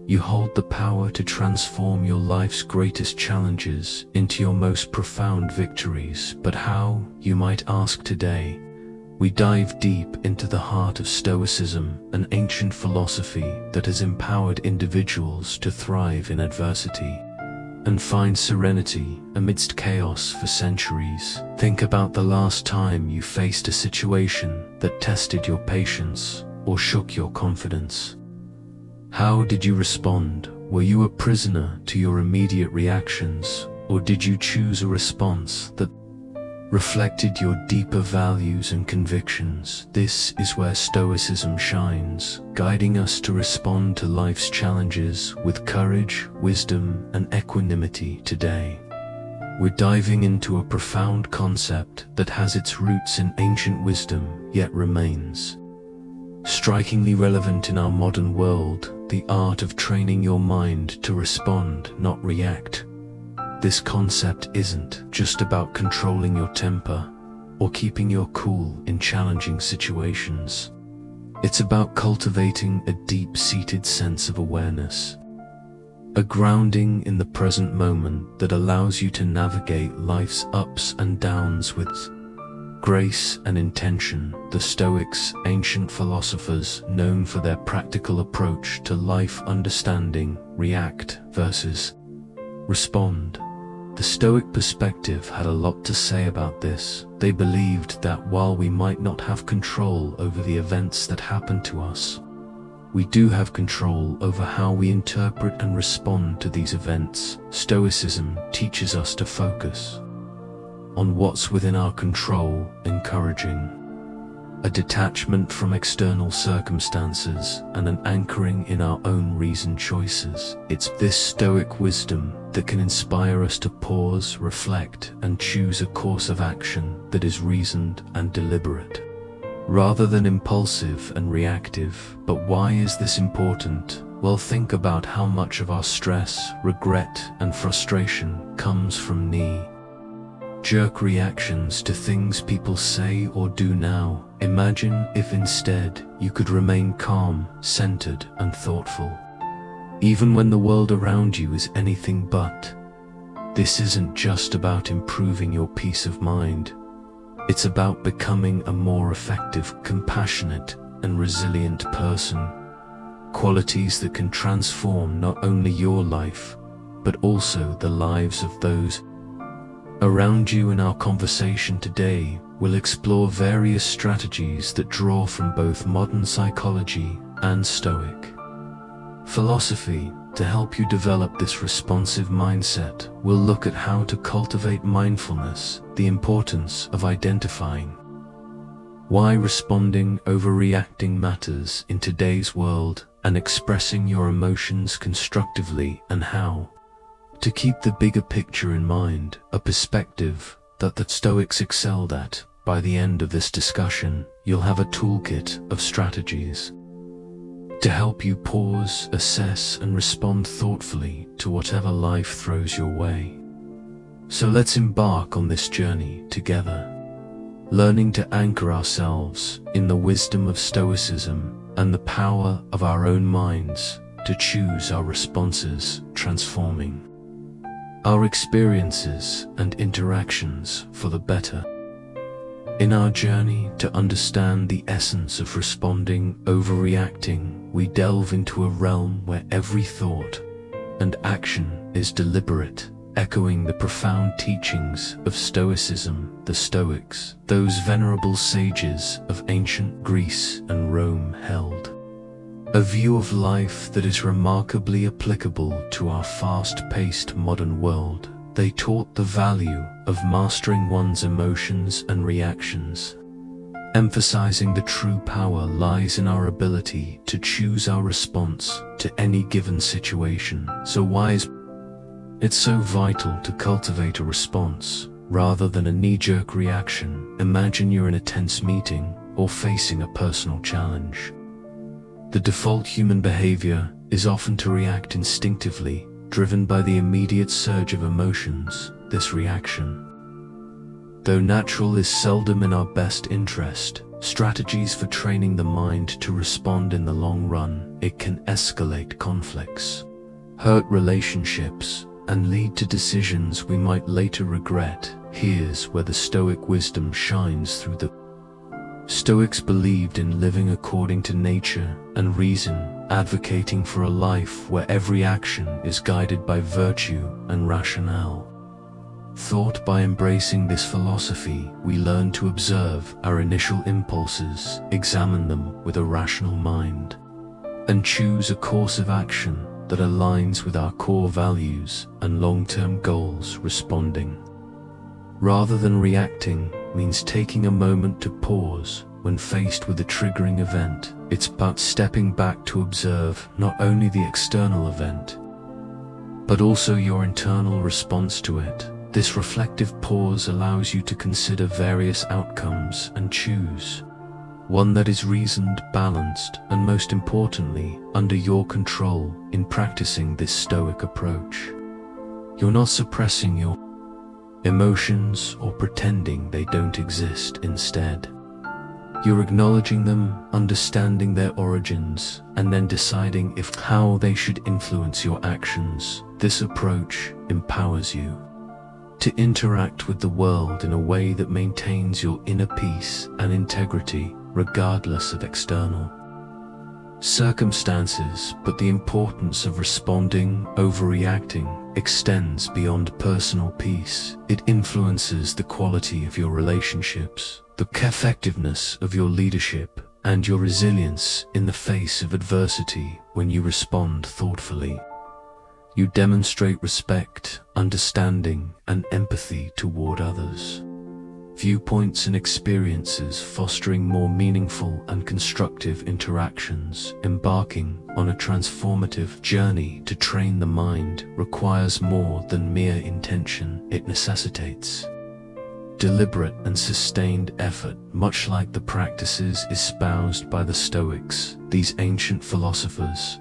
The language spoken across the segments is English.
You hold the power to transform your life's greatest challenges into your most profound victories. But how, you might ask today? We dive deep into the heart of Stoicism, an ancient philosophy that has empowered individuals to thrive in adversity and find serenity amidst chaos for centuries. Think about the last time you faced a situation that tested your patience or shook your confidence. How did you respond? Were you a prisoner to your immediate reactions, or did you choose a response that reflected your deeper values and convictions? This is where Stoicism shines, guiding us to respond to life's challenges with courage, wisdom, and equanimity today. We're diving into a profound concept that has its roots in ancient wisdom, yet remains strikingly relevant in our modern world: the art of training your mind to respond, not react. This concept isn't just about controlling your temper or keeping your cool in challenging situations. It's about cultivating a deep-seated sense of awareness, a grounding in the present moment that allows you to navigate life's ups and downs with grace and intention. The Stoics, ancient philosophers known for their practical approach to life, understanding react versus respond. The Stoic perspective had a lot to say about this. They believed that while we might not have control over the events that happen to us, we do have control over how we interpret and respond to these events. Stoicism teaches us to focus on what's within our control, encouraging a detachment from external circumstances and an anchoring in our own reasoned choices. It's this Stoic wisdom that can inspire us to pause, reflect, and choose a course of action that is reasoned and deliberate, rather than impulsive and reactive. But why is this important? Well, think about how much of our stress, regret, and frustration comes from knee-jerk reactions to things people say or do now. Imagine if instead you could remain calm, centered, and thoughtful, even when the world around you is anything but. This isn't just about improving your peace of mind. It's about becoming a more effective, compassionate, and resilient person. Qualities that can transform not only your life, but also the lives of those around you. In our conversation today, we'll explore various strategies that draw from both modern psychology and Stoic philosophy to help you develop this responsive mindset. We'll look at how to cultivate mindfulness, the importance of identifying why responding over reacting matters in today's world, and expressing your emotions constructively, and how to keep the bigger picture in mind, a perspective that the Stoics excelled at. By the end of this discussion, you'll have a toolkit of strategies to help you pause, assess, and respond thoughtfully to whatever life throws your way. So let's embark on this journey together, learning to anchor ourselves in the wisdom of Stoicism and the power of our own minds to choose our responses, transforming our experiences and interactions for the better. In our journey to understand the essence of responding over reacting, we delve into a realm where every thought and action is deliberate, echoing the profound teachings of Stoicism. The Stoics, those venerable sages of ancient Greece and Rome, held a view of life that is remarkably applicable to our fast-paced modern world. They taught the value of mastering one's emotions and reactions, emphasizing the true power lies in our ability to choose our response to any given situation. So why is it so vital to cultivate a response rather than a knee-jerk reaction? Imagine you're in a tense meeting or facing a personal challenge. The default human behavior is often to react instinctively, driven by the immediate surge of emotions. This reaction, though natural, is seldom in our best interest. strategies for training the mind to respond in the long run. It can escalate conflicts, hurt relationships, and lead to decisions we might later regret. Here's where the Stoic wisdom shines through. The Stoics believed in living according to nature and reason, advocating for a life where every action is guided by virtue and rationale. Thought by embracing this philosophy, we learn to observe our initial impulses, examine them with a rational mind, and choose a course of action that aligns with our core values and long-term goals. Responding rather than reacting means taking a moment to pause when faced with a triggering event. It's about stepping back to observe not only the external event, but also your internal response to it. This reflective pause allows you to consider various outcomes and choose one that is reasoned, balanced, and most importantly, under your control. In practicing this Stoic approach, you're not suppressing your emotions or pretending they don't exist. Instead, you're acknowledging them, understanding their origins, and then deciding how they should influence your actions. This approach empowers you to interact with the world in a way that maintains your inner peace and integrity, regardless of external circumstances. But the importance of responding, overreacting, extends beyond personal peace. It influences the quality of your relationships, the effectiveness of your leadership, and your resilience in the face of adversity. When you respond thoughtfully, you demonstrate respect, understanding, and empathy toward others' viewpoints and experiences, fostering more meaningful and constructive interactions. Embarking on a transformative journey to train the mind requires more than mere intention. It necessitates deliberate and sustained effort. Much like the practices espoused by the Stoics, these ancient philosophers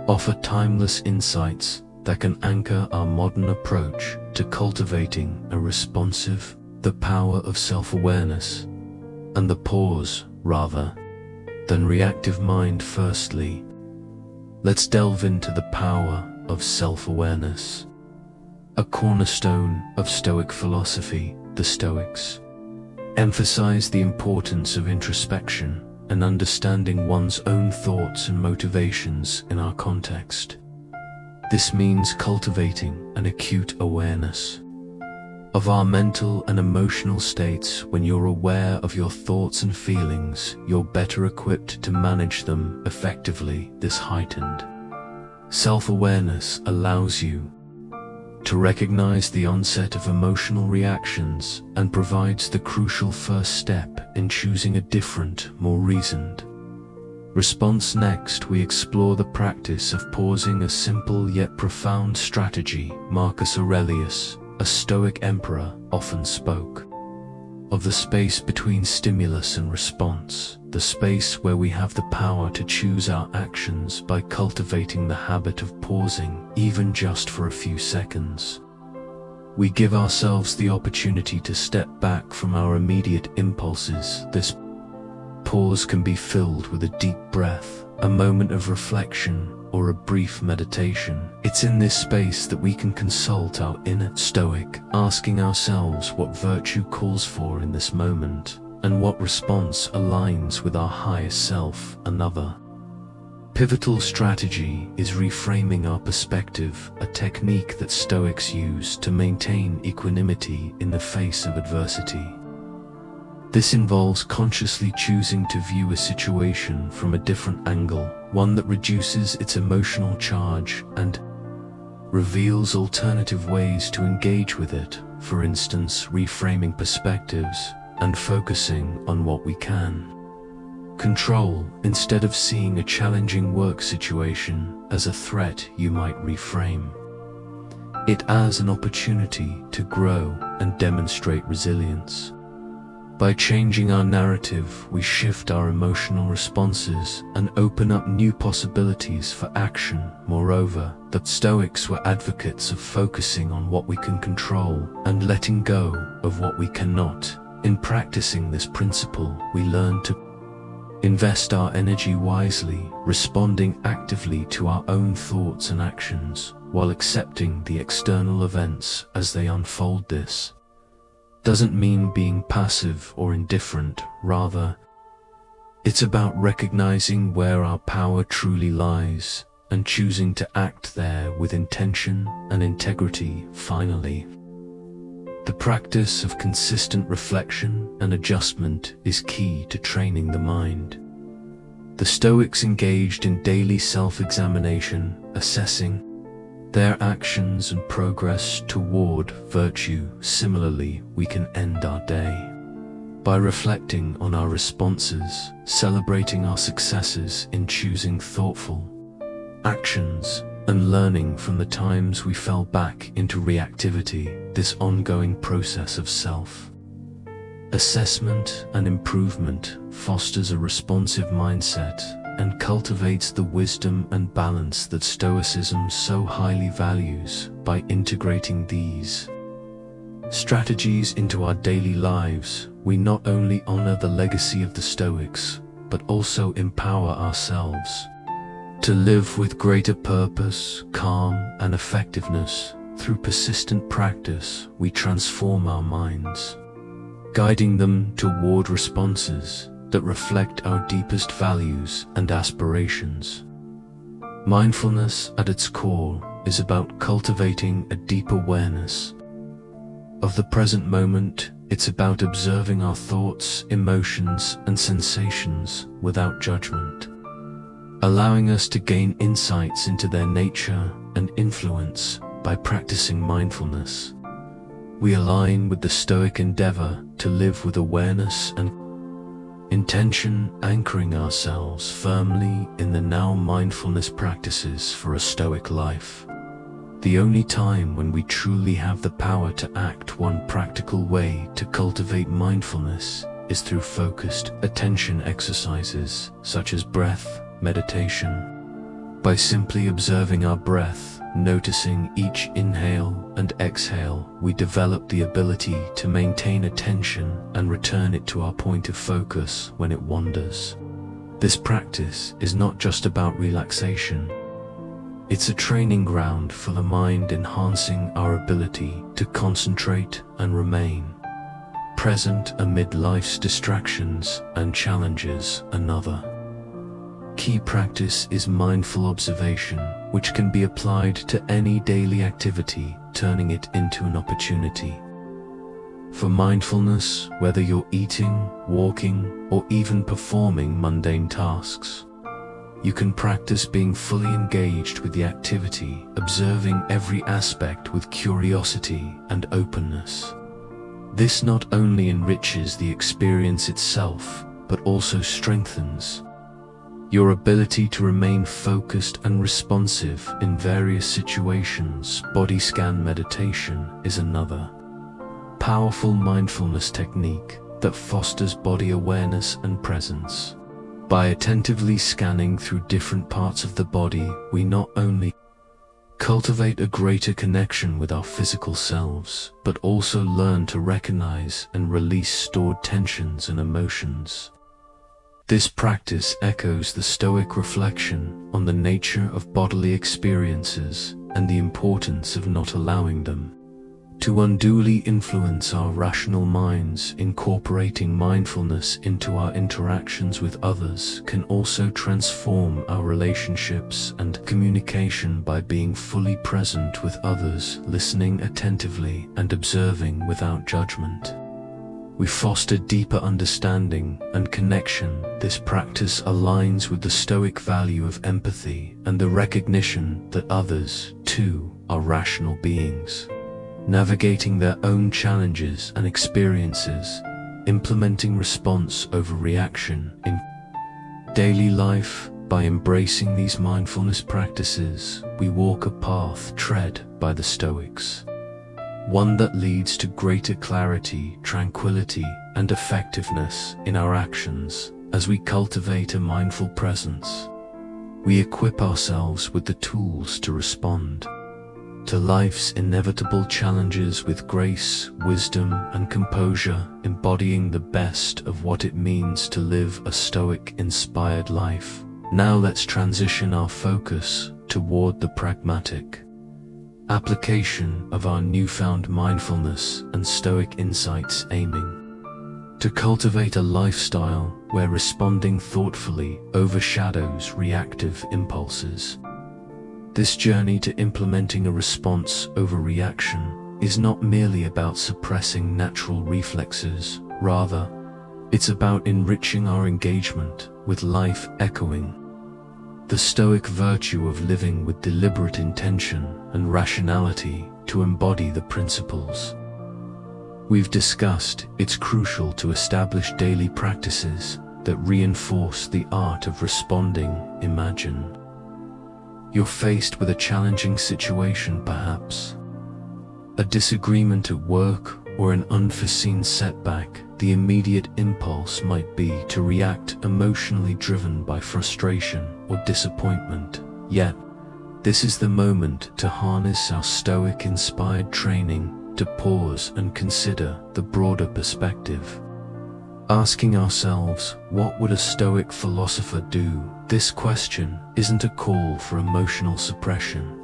offer timeless insights that can anchor our modern approach to cultivating a responsive, the power of self-awareness, and the pause rather than reactive mind. Firstly, let's delve into the power of self-awareness. A cornerstone of Stoic philosophy, the Stoics emphasize the importance of introspection and understanding one's own thoughts and motivations in our context. This means cultivating an acute awareness of our mental and emotional states. When you're aware of your thoughts and feelings, you're better equipped to manage them effectively. This heightened self-awareness allows you to recognize the onset of emotional reactions and provides the crucial first step in choosing a different, more reasoned response. Next, we explore the practice of pausing, a simple yet profound strategy. Marcus Aurelius, a Stoic emperor, often spoke of the space between stimulus and response, the space where we have the power to choose our actions. By cultivating the habit of pausing, even just for a few seconds, we give ourselves the opportunity to step back from our immediate impulses. This pause can be filled with a deep breath, a moment of reflection, or a brief meditation. It's in this space that we can consult our inner Stoic, asking ourselves what virtue calls for in this moment, and what response aligns with our highest self. Another pivotal strategy is reframing our perspective, a technique that Stoics use to maintain equanimity in the face of adversity. This involves consciously choosing to view a situation from a different angle, one that reduces its emotional charge and reveals alternative ways to engage with it. For instance, reframing perspectives and focusing on what we can control. Instead of seeing a challenging work situation as a threat, you might reframe it as an opportunity to grow and demonstrate resilience. By changing our narrative, we shift our emotional responses and open up new possibilities for action. Moreover, the Stoics were advocates of focusing on what we can control and letting go of what we cannot. In practicing this principle, we learn to invest our energy wisely, responding actively to our own thoughts and actions, while accepting the external events as they unfold. This doesn't mean being passive or indifferent, rather, it's about recognizing where our power truly lies and choosing to act there with intention and integrity. Finally, the practice of consistent reflection and adjustment is key to training the mind. The Stoics engaged in daily self-examination, assessing their actions and progress toward virtue. Similarly, we can end our day by reflecting on our responses, celebrating our successes in choosing thoughtful actions, and learning from the times we fell back into reactivity. This ongoing process of self-assessment and improvement fosters a responsive mindset and cultivates the wisdom and balance that Stoicism so highly values. By integrating these strategies into our daily lives, we not only honor the legacy of the Stoics, but also empower ourselves to live with greater purpose, calm, and effectiveness. Through persistent practice, we transform our minds, guiding them toward responses that reflect our deepest values and aspirations. Mindfulness, at its core, is about cultivating a deep awareness of the present moment. It's about observing our thoughts, emotions, and sensations without judgment, allowing us to gain insights into their nature and influence. By practicing mindfulness, we align with the Stoic endeavor to live with awareness and intention, anchoring ourselves firmly in the now. Mindfulness practices for a Stoic life. The only time when we truly have the power to act. One practical way to cultivate mindfulness is through focused attention exercises such as breath meditation. By simply observing our breath, noticing each inhale and exhale, we develop the ability to maintain attention and return it to our point of focus when it wanders. This practice is not just about relaxation. It's a training ground for the mind, enhancing our ability to concentrate and remain present amid life's distractions and challenges. Another key practice is mindful observation, which can be applied to any daily activity, turning it into an opportunity for mindfulness, whether you're eating, walking, or even performing mundane tasks. You can practice being fully engaged with the activity, observing every aspect with curiosity and openness. This not only enriches the experience itself, but also strengthens your ability to remain focused and responsive in various situations. Body scan meditation is another powerful mindfulness technique that fosters body awareness and presence. By attentively scanning through different parts of the body, we not only cultivate a greater connection with our physical selves, but also learn to recognize and release stored tensions and emotions. This practice echoes the Stoic reflection on the nature of bodily experiences and the importance of not allowing them to unduly influence our rational minds. Incorporating mindfulness into our interactions with others can also transform our relationships and communication. By being fully present with others, listening attentively, and observing without judgment, we foster deeper understanding and connection. This practice aligns with the Stoic value of empathy and the recognition that others, too, are rational beings, navigating their own challenges and experiences. Implementing response over reaction in daily life. By embracing these mindfulness practices, we walk a path tread by the Stoics, one that leads to greater clarity, tranquility, and effectiveness in our actions. As we cultivate a mindful presence, we equip ourselves with the tools to respond to life's inevitable challenges with grace, wisdom, and composure, embodying the best of what it means to live a Stoic-inspired life. Now let's transition our focus toward the pragmatic application of our newfound mindfulness and Stoic insights, aiming to cultivate a lifestyle where responding thoughtfully overshadows reactive impulses. This journey to implementing a response over reaction is not merely about suppressing natural reflexes, rather, it's about enriching our engagement with life, echoing the Stoic virtue of living with deliberate intention and rationality to embody the principles we've discussed. It's crucial to establish daily practices that reinforce the art of responding. Imagine you're faced with a challenging situation, perhaps a disagreement at work or an unforeseen setback. The immediate impulse might be to react, emotionally driven by frustration or disappointment. Yet, this is the moment to harness our Stoic-inspired training, to pause and consider the broader perspective. Asking ourselves, what would a Stoic philosopher do? This question isn't a call for emotional suppression.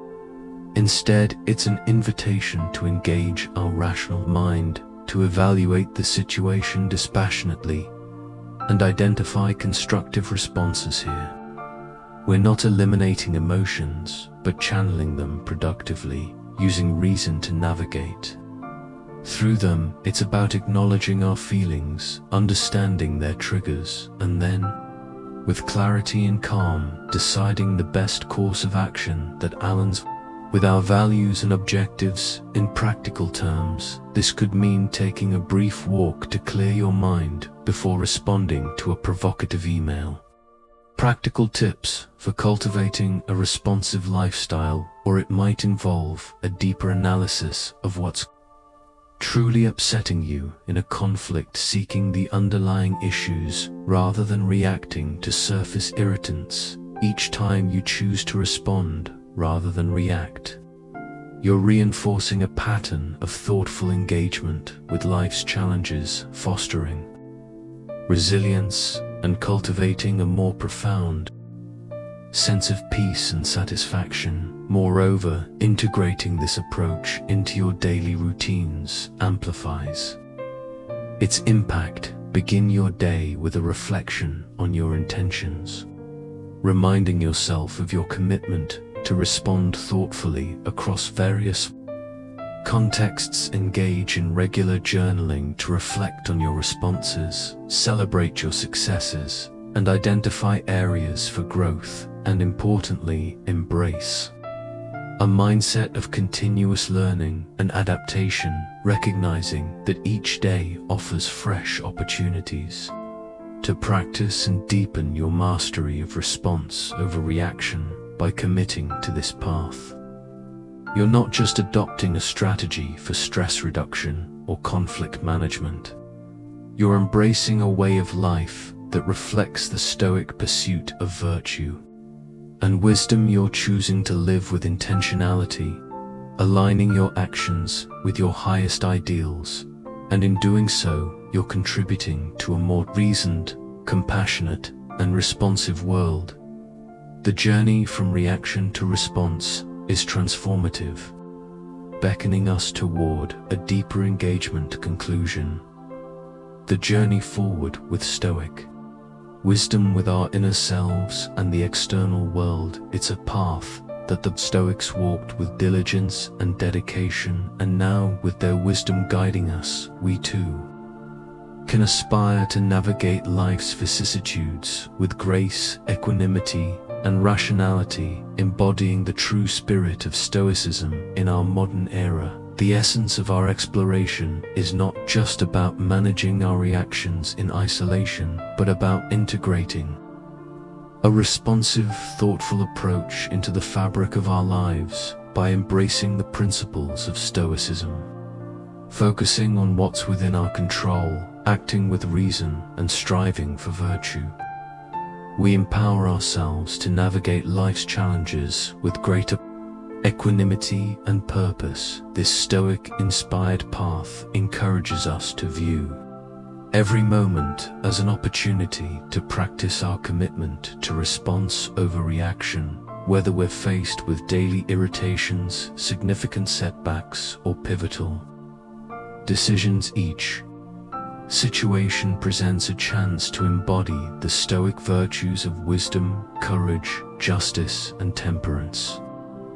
Instead, it's an invitation to engage our rational mind, to evaluate the situation dispassionately, and identify constructive responses here. We're not eliminating emotions, but channeling them productively, using reason to navigate through them. It's about acknowledging our feelings, understanding their triggers, and then, with clarity and calm, deciding the best course of action that aligns with our values and objectives. In practical terms, this could mean taking a brief walk to clear your mind before responding to a provocative email. Practical tips for cultivating a responsive lifestyle, or it might involve a deeper analysis of what's truly upsetting you in a conflict, seeking the underlying issues rather than reacting to surface irritants. Each time you choose to respond rather than react, you're reinforcing a pattern of thoughtful engagement with life's challenges, fostering resilience and cultivating a more profound sense of peace and satisfaction. Moreover, integrating this approach into your daily routines amplifies its impact. Begin your day with a reflection on your intentions, reminding yourself of your commitment to respond thoughtfully across various contexts. Engage in regular journaling to reflect on your responses, celebrate your successes, and identify areas for growth, and importantly, embrace a mindset of continuous learning and adaptation, recognizing that each day offers fresh opportunities to practice and deepen your mastery of response over reaction. By committing to this path, you're not just adopting a strategy for stress reduction or conflict management. You're embracing a way of life that reflects the Stoic pursuit of virtue and wisdom. You're choosing to live with intentionality, aligning your actions with your highest ideals, and in doing so, you're contributing to a more reasoned, compassionate, and responsive world. The journey from reaction to response is transformative, beckoning us toward a deeper engagement. Conclusion: the journey forward with Stoic wisdom with our inner selves and the external world. It's a path that the Stoics walked with diligence and dedication, and now, with their wisdom guiding us, we too can aspire to navigate life's vicissitudes with grace, equanimity, and rationality, embodying the true spirit of Stoicism in our modern era. The essence of our exploration is not just about managing our reactions in isolation, but about integrating a responsive, thoughtful approach into the fabric of our lives by embracing the principles of Stoicism, focusing on what's within our control, acting with reason, and striving for virtue. We empower ourselves to navigate life's challenges with greater equanimity, and purpose. This Stoic-inspired path encourages us to view every moment as an opportunity to practice our commitment to response over reaction, whether we're faced with daily irritations, significant setbacks, or pivotal decisions. Each situation presents a chance to embody the Stoic virtues of wisdom, courage, justice, and temperance.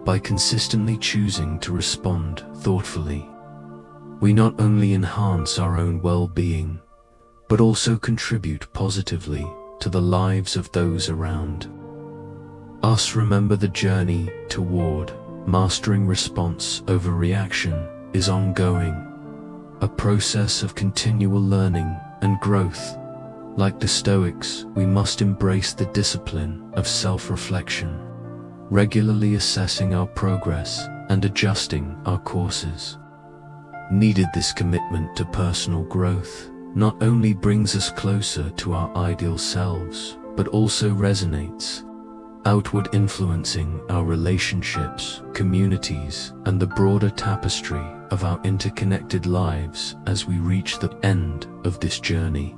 By consistently choosing to respond thoughtfully, we not only enhance our own well-being, but also contribute positively to the lives of those around us. Remember, the journey toward mastering response over reaction is ongoing, a process of continual learning and growth. Like the Stoics, we must embrace the discipline of self-reflection, regularly assessing our progress and adjusting our courses needed. This commitment to personal growth not only brings us closer to our ideal selves, but also resonates outward, influencing our relationships, communities, and the broader tapestry of our interconnected lives as we reach the end of this journey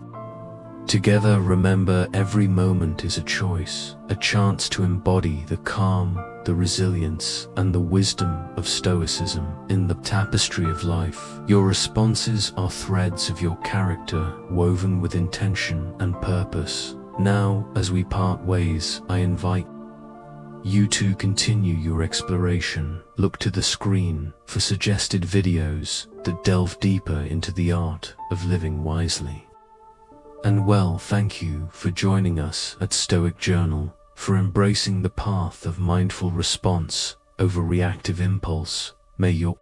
together. Remember, every moment is a choice, a chance to embody the calm, the resilience, and the wisdom of Stoicism in the tapestry of life. Your responses are threads of your character, woven with intention and purpose. Now, as we part ways, I invite you to continue your exploration. Look to the screen for suggested videos that delve deeper into the art of living wisely. And well, thank you for joining us at Stoic Journal, for embracing the path of mindful response over reactive impulse. May your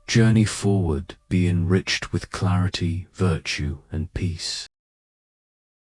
journey forward be enriched with clarity, virtue, and peace.